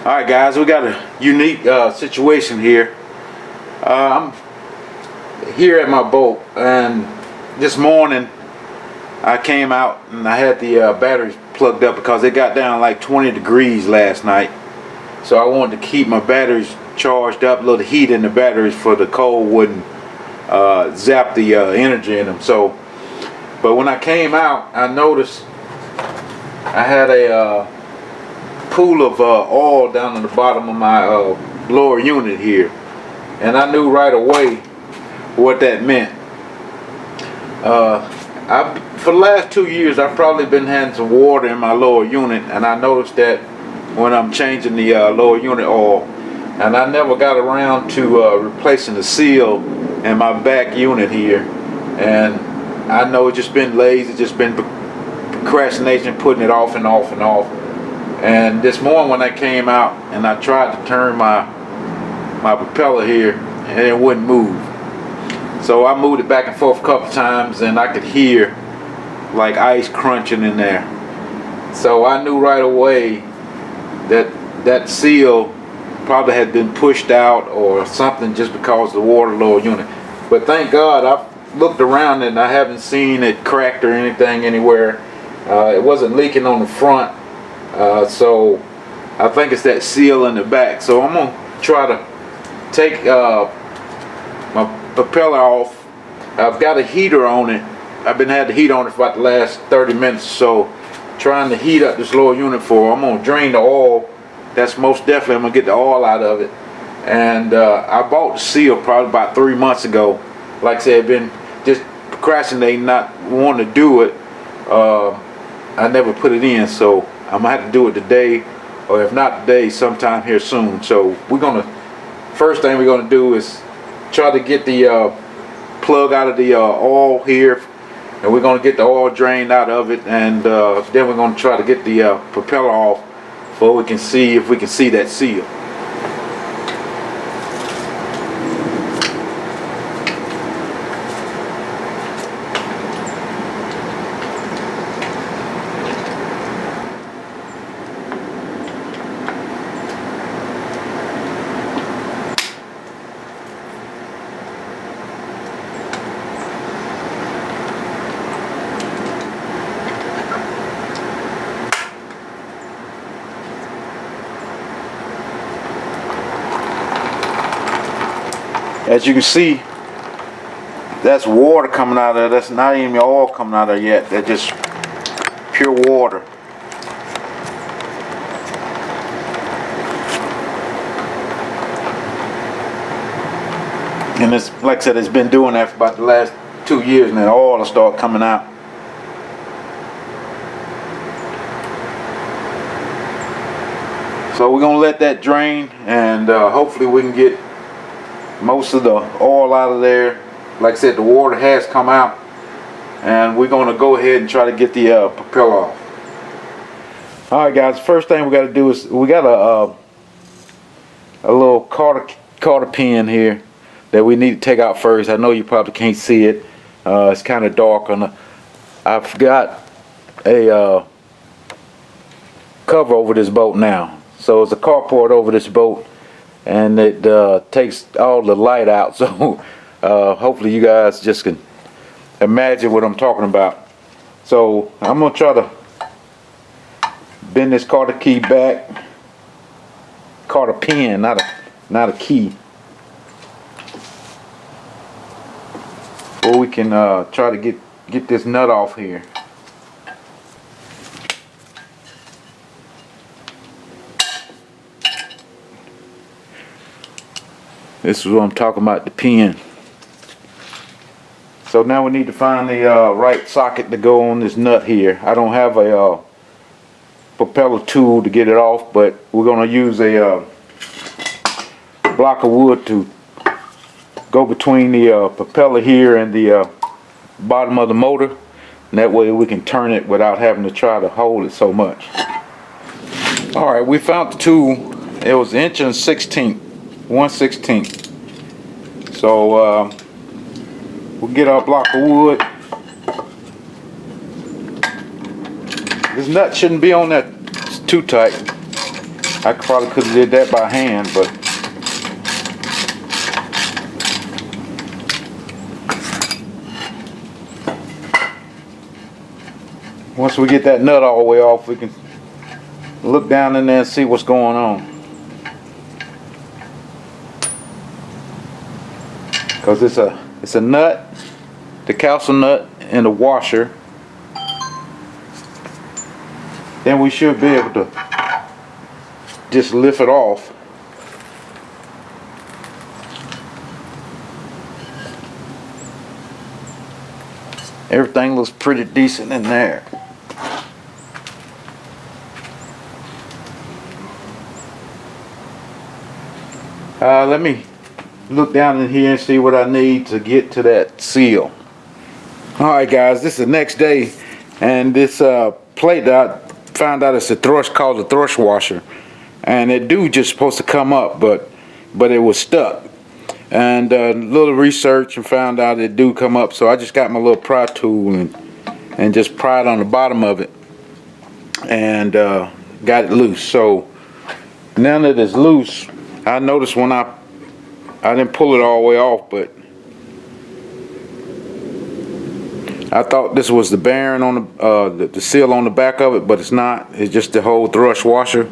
Alright guys, we got a unique situation here. I'm here at my boat, and this morning I came out and I had the batteries plugged up because it got down like 20 degrees last night. So I wanted to keep my batteries charged up, a little heat in the batteries for the cold wouldn't zap the energy in them. But when I came out, I noticed I had a pool of oil down in the bottom of my lower unit here, and I knew right away what that meant. For the last 2 years I've probably been having some water in my lower unit, and I noticed that when I'm changing the lower unit oil, and I never got around to replacing the seal in my back unit here. And I know it's just been lazy, just been procrastination, putting it off and off and off. And this morning when I came out and I tried to turn my propeller here, and it wouldn't move. So I moved it back and forth a couple times, and I could hear like ice crunching in there. So I knew right away that seal probably had been pushed out or something, just because of the water lower unit. But thank God I've looked around and I haven't seen it cracked or anything anywhere. It wasn't leaking on the front. So I think it's that seal in the back. So I'm gonna try to take my propeller off. I've got a heater on it. I've been had the heat on it for about the last 30 minutes or so, trying to heat up this lower unit for. I'm gonna drain the oil. That's most definitely, I'm gonna get the oil out of it. And I bought the seal probably about 3 months ago. Like I said, I've been just procrastinating, not wanting to do it. I never put it in, so I'm gonna have to do it today, or if not today, sometime here soon. So first thing we're gonna do is try to get the plug out of the oil here, and we're gonna get the oil drained out of it, and then we're gonna try to get the propeller off, so we can see if we can see that seal. As you can see, that's water coming out of there. That's not even oil coming out of there yet. That's just pure water. And it's, like I said, it's been doing that for about the last 2 years, and then oil will start coming out. So we're gonna let that drain, and hopefully we can get most of the oil out of there. Like I said, the water has come out, and we're going to go ahead and try to get the propeller off. Alright guys, first thing we got to do is we got a little cotter pin here that we need to take out first. I know you probably can't see it. It's kind of dark on the. I've got a cover over this boat now, so it's a carport over this boat, and it takes all the light out. So hopefully you guys just can imagine what I'm talking about. So I'm gonna try to bend this cotter key back, cotter pin, not a key, or we can try to get this nut off here. This is what I'm talking about, the pin. So now we need to find the right socket to go on this nut here. I don't have a propeller tool to get it off, but we're going to use a block of wood to go between the propeller here and the bottom of the motor, and that way we can turn it without having to try to hold it so much. Alright, we found the tool. It was 1/16. So we'll get our block of wood. This nut shouldn't be on that too tight. I probably could have did that by hand, but once we get that nut all the way off, we can look down in there and see what's going on. Because it's a nut, the calcium nut, and the washer. Then we should be able to just lift it off. Everything looks pretty decent in there. Let me look down in here and see what I need to get to that seal. Alright guys, this is the next day, and this plate that I found out it's a thrush, called the thrush washer, and it do just supposed to come up, but it was stuck. And a little research and found out it do come up, so I just got my little pry tool and just pried on the bottom of it and got it loose. So now that it's loose, I noticed when I didn't pull it all the way off, but I thought this was the bearing on the seal on the back of it, but it's not. It's just the whole thrush washer.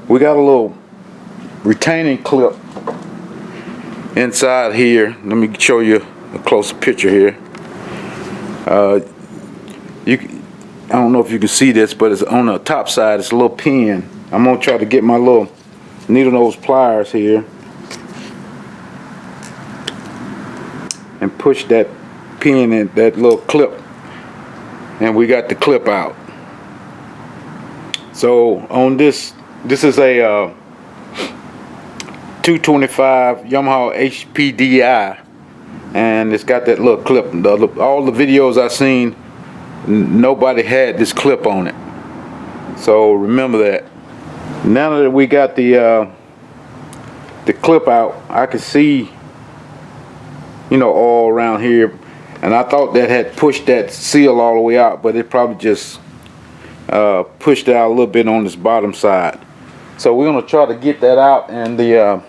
We got a little retaining clip inside here. Let me show you a closer picture here. I don't know if you can see this, but it's on the top side. It's a little pin. I'm gonna try to get my little needle nose pliers here and push that pin in that little clip, and we got the clip out. So on this is a 225 Yamaha HPDI, and it's got that little clip. All the videos I've seen, nobody had this clip on it, so remember that. Now that we got the clip out, I can see, you know, all around here, and I thought that had pushed that seal all the way out, but it probably just pushed it out a little bit on this bottom side. So we're gonna try to get that out, and the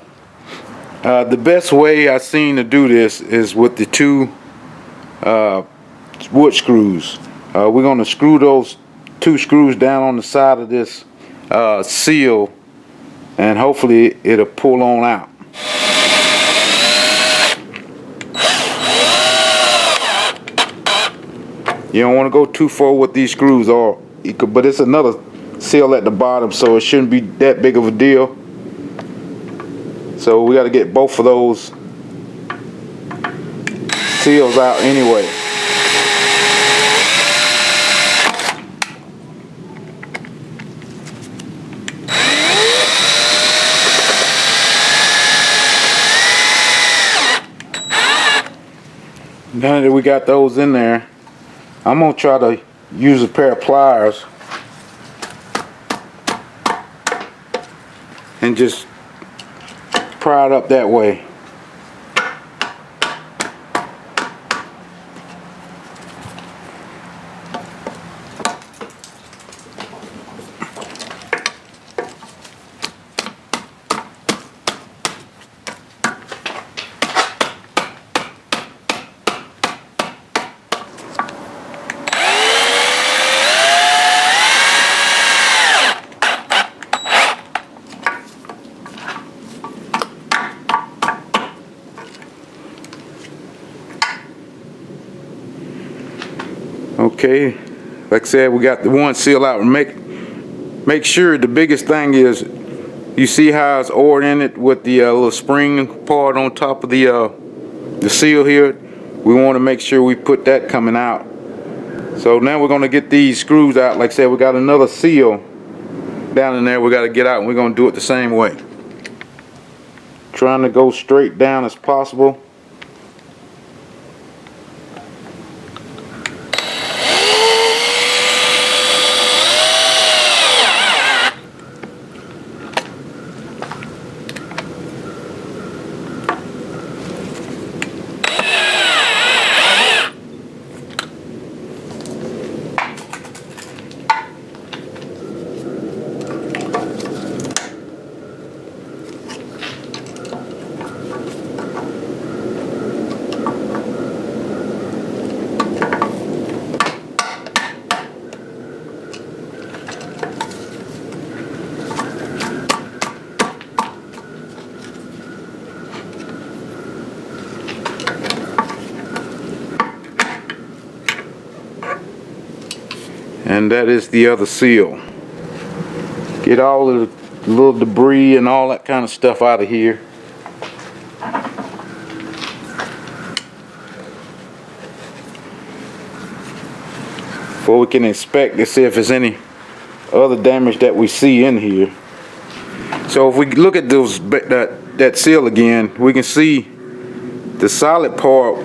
best way I've seen to do this is with the two wood screws. We're gonna screw those two screws down on the side of this seal, and hopefully it'll pull on out. You don't want to go too far with these screws, but it's another seal at the bottom, so it shouldn't be that big of a deal. So we got to get both of those seals out anyway. Now that we got those in there, I'm going to try to use a pair of pliers and just pry it up that way. Okay, like I said, we got the one seal out. Make sure the biggest thing is, you see how it's oared in it with the little spring part on top of the seal here. We want to make sure we put that coming out. So now we're going to get these screws out. Like I said, we got another seal down in there we got to get out, and we're going to do it the same way. Trying to go straight down as possible. and that is the other seal. Get all of the little debris and all that kind of stuff out of here. Before we can inspect to see if there's any other damage that we see in here. So if we look at that seal again, we can see the solid part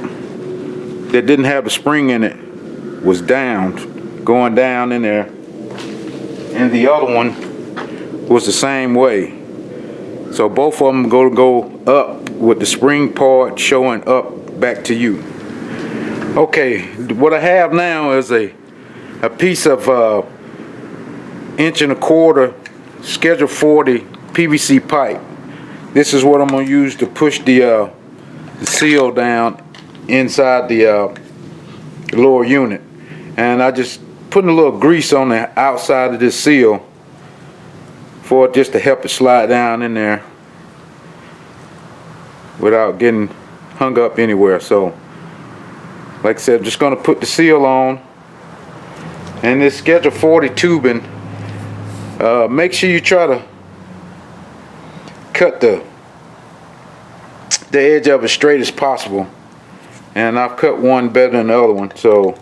that didn't have the spring in it was down, going down in there, and the other one was the same way. So both of them go up with the spring part showing up back to you. Okay, what I have now is a piece of 1.25" schedule 40 PVC pipe. This is what I'm going to use to push the seal down inside the lower unit, and I just putting a little grease on the outside of this seal for it just to help it slide down in there without getting hung up anywhere. So like I said, I'm just going to put the seal on, and this schedule 40 tubing, make sure you try to cut the edge of it straight as possible, and I've cut one better than the other one. So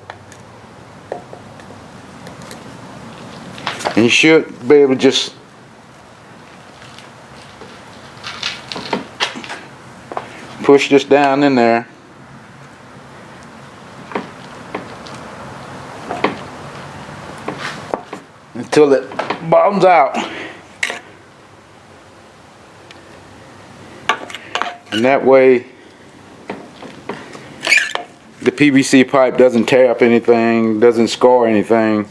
and you should be able to just push this down in there until it bottoms out, and that way the PVC pipe doesn't tear up anything, doesn't scar anything,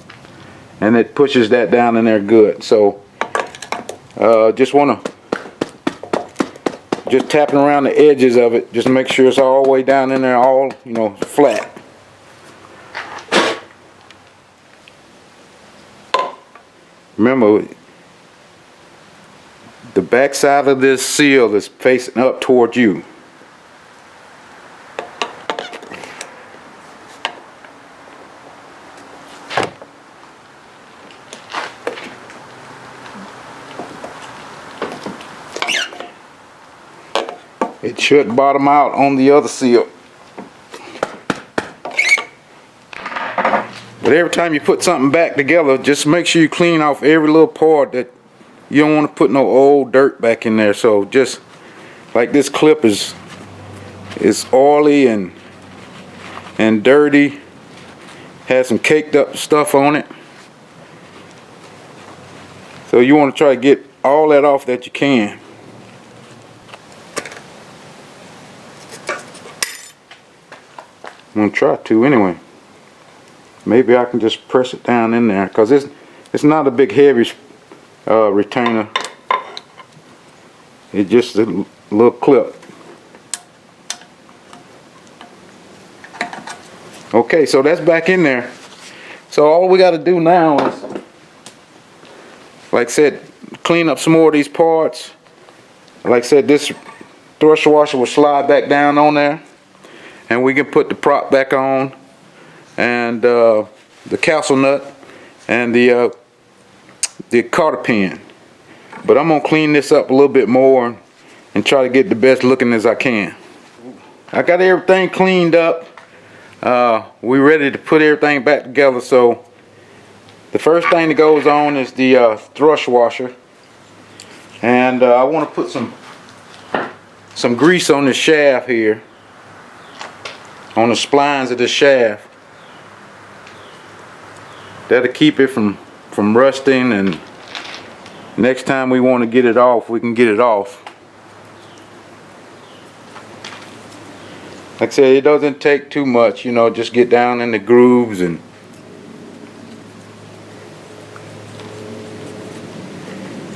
and it pushes that down in there good. So just want to tapping around the edges of it, just make sure it's all the way down in there, all, you know, flat. Remember, the back side of this seal is facing up toward you. It should bottom out on the other seal. But every time you put something back together, just make sure you clean off every little part. That you don't want to put no old dirt back in there. So just like this clip is oily and dirty, has some caked up stuff on it. So you want to try to get all that off that you can. I'm gonna try to anyway. Maybe I can just press it down in there, because it's not a big heavy retainer. It's just a little clip. Okay, so that's back in there. So all we got to do now is, like I said, clean up some more of these parts. Like I said, this thrush washer will slide back down on there, and we can put the prop back on, and the castle nut, and the cotter pin. But I'm gonna clean this up a little bit more and try to get the best looking as I can. I got everything cleaned up. We're ready to put everything back together. So the first thing that goes on is the thrush washer, and I want to put some grease on the shaft here, on the splines of the shaft. That'll keep it from rusting, and next time we want to get it off, we can get it off. Like I said, it doesn't take too much, you know, just get down in the grooves and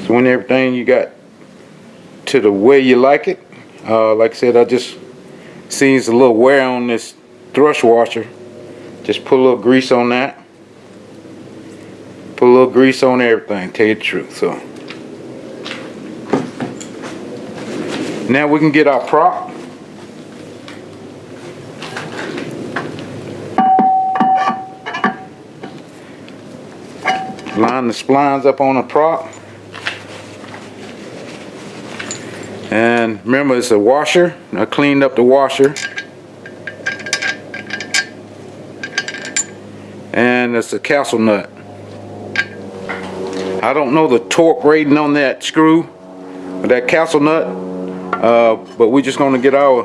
so when everything you got to the way you like it. Like I said, I just sees a little wear on this thrush washer. Just put a little grease on that. Put a little grease on everything, tell you the truth. So now we can get our prop. line the splines up on the prop. And remember, it's a washer. I cleaned up the washer. And it's a castle nut. I don't know the torque rating on that screw, or that castle nut, but we're just gonna get our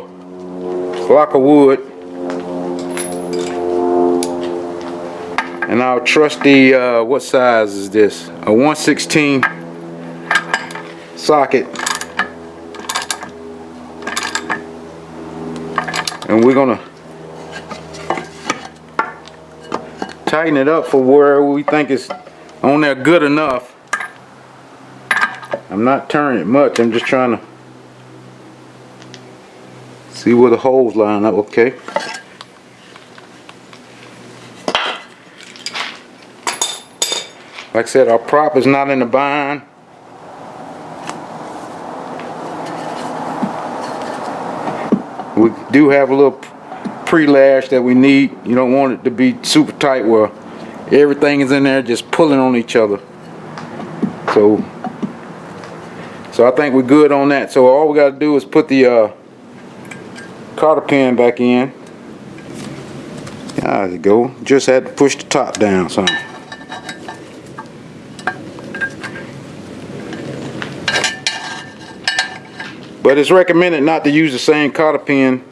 block of wood and our trusty, what size is this? A 1/16 socket. And we're gonna tighten it up for where we think it's on there good enough. I'm not turning it much, I'm just trying to see where the holes line up. Okay. Like I said, our prop is not in the bind. We do have a little pre-lash that we need. You don't want it to be super tight where everything is in there just pulling on each other. So I think we're good on that. So all we got to do is put the cotter pin back in. There you go. Just had to push the top down some. But it's recommended not to use the same cotter pin.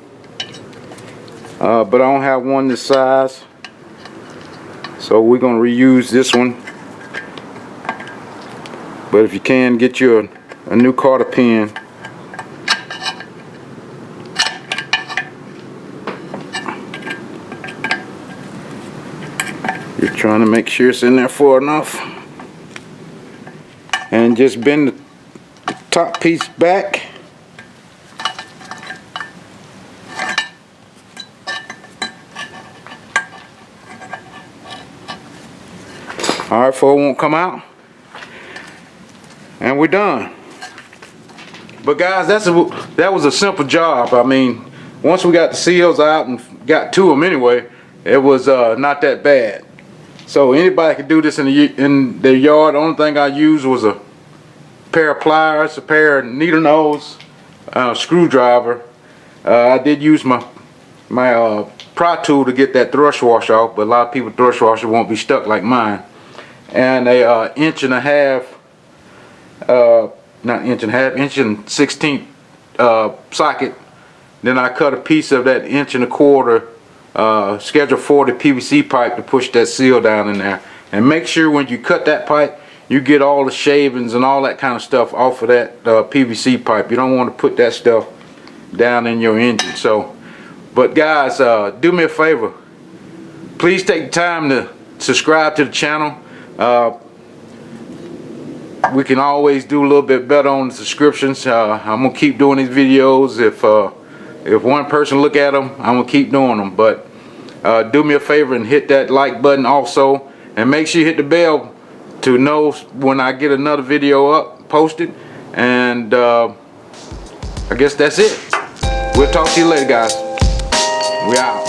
But I don't have one this size. So we're going to reuse this one. But if you can, get you a new cotter pin. You're trying to make sure it's in there far enough. And just bend the top piece back. Alright, so it won't come out. And we're done. But guys, that was a simple job. I mean, once we got the seals out and got to them anyway, it was not that bad. So anybody could do this in their yard. The only thing I used was a pair of pliers, a pair of needle nose, screwdriver. I did use my pry tool to get that thrush washer off, but a lot of people thrush washer won't be stuck like mine. And a inch and 1/16 socket. Then I cut a piece of that 1 1/4 schedule 40 PVC pipe to push that seal down in there. And make sure when you cut that pipe, you get all the shavings and all that kind of stuff off of that PVC pipe. You don't want to put that stuff down in your engine. So, but guys, do me a favor. Please take the time to subscribe to the channel. We can always do a little bit better on the subscriptions. I'm gonna keep doing these videos. If one person look at them, I'm gonna keep doing them. But do me a favor and hit that like button also, and make sure you hit the bell to know when I get another video up posted. And I guess that's it. We'll talk to you later, guys. We out.